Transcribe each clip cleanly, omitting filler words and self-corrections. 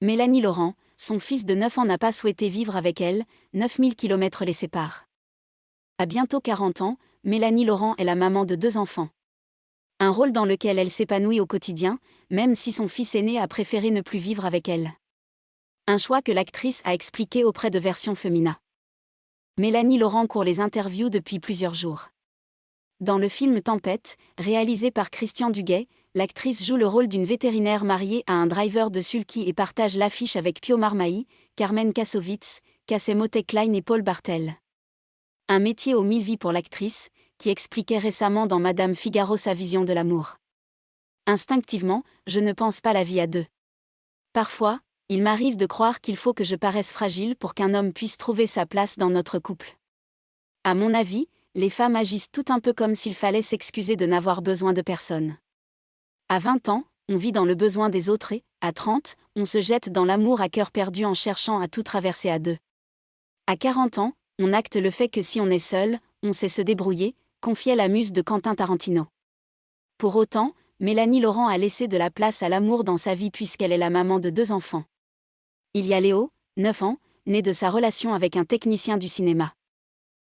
Mélanie Laurent, son fils de 9 ans n'a pas souhaité vivre avec elle, 9000 km les séparent. À bientôt 40 ans, Mélanie Laurent est la maman de 2 enfants. Un rôle dans lequel elle s'épanouit au quotidien, même si son fils aîné a préféré ne plus vivre avec elle. Un choix que l'actrice a expliqué auprès de Version Femina. Mélanie Laurent court les interviews depuis plusieurs jours. Dans le film Tempête, réalisé par Christian Duguay, l'actrice joue le rôle d'une vétérinaire mariée à un driver de sulky et partage l'affiche avec Pio Marmaille, Carmen Kassovitz, Kassemote Klein et Paul Bartel. Un métier aux 1000 vies pour l'actrice, qui expliquait récemment dans Madame Figaro sa vision de l'amour. Instinctivement, je ne pense pas la vie à deux. Parfois, il m'arrive de croire qu'il faut que je paraisse fragile pour qu'un homme puisse trouver sa place dans notre couple. À mon avis, les femmes agissent tout un peu comme s'il fallait s'excuser de n'avoir besoin de personne. À 20 ans, on vit dans le besoin des autres et, à 30, on se jette dans l'amour à cœur perdu en cherchant à tout traverser à deux. À 40 ans, on acte le fait que si on est seul, on sait se débrouiller, confiait la muse de Quentin Tarantino. Pour autant, Mélanie Laurent a laissé de la place à l'amour dans sa vie puisqu'elle est la maman de 2 enfants. Il y a Léo, 9 ans, né de sa relation avec un technicien du cinéma.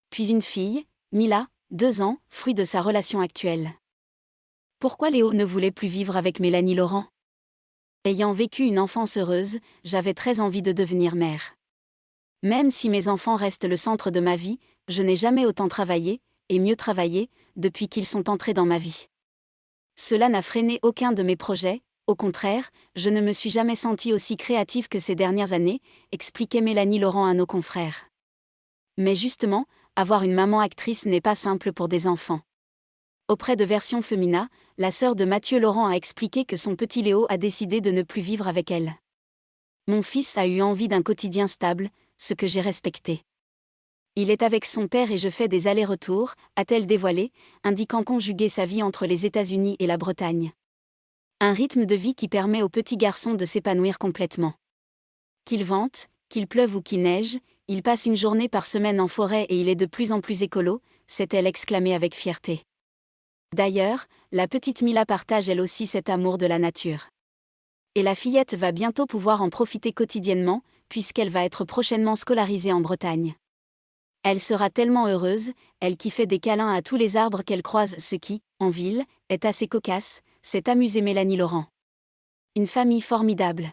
Puis une fille, Mila, 2 ans, fruit de sa relation actuelle. Pourquoi Léo ne voulait plus vivre avec Mélanie Laurent? Ayant vécu une enfance heureuse, j'avais très envie de devenir mère. Même si mes enfants restent le centre de ma vie, je n'ai jamais autant travaillé, et mieux travaillé, depuis qu'ils sont entrés dans ma vie. Cela n'a freiné aucun de mes projets, au contraire, je ne me suis jamais sentie aussi créative que ces dernières années, expliquait Mélanie Laurent à nos confrères. Mais justement, avoir une maman actrice n'est pas simple pour des enfants. Auprès de Version Femina, la sœur de Mathieu Laurent a expliqué que son petit Léo a décidé de ne plus vivre avec elle. Mon fils a eu envie d'un quotidien stable, ce que j'ai respecté. Il est avec son père et je fais des allers-retours, a-t-elle dévoilé, indiquant conjuguer sa vie entre les États-Unis et la Bretagne. Un rythme de vie qui permet au petit garçon de s'épanouir complètement. Qu'il vente, qu'il pleuve ou qu'il neige, il passe une journée par semaine en forêt et il est de plus en plus écolo, s'est-elle exclamée avec fierté. D'ailleurs, la petite Mila partage elle aussi cet amour de la nature. Et la fillette va bientôt pouvoir en profiter quotidiennement, puisqu'elle va être prochainement scolarisée en Bretagne. Elle sera tellement heureuse, elle qui fait des câlins à tous les arbres qu'elle croise, ce qui, en ville, est assez cocasse, s'est amusée Mélanie Laurent. Une famille formidable.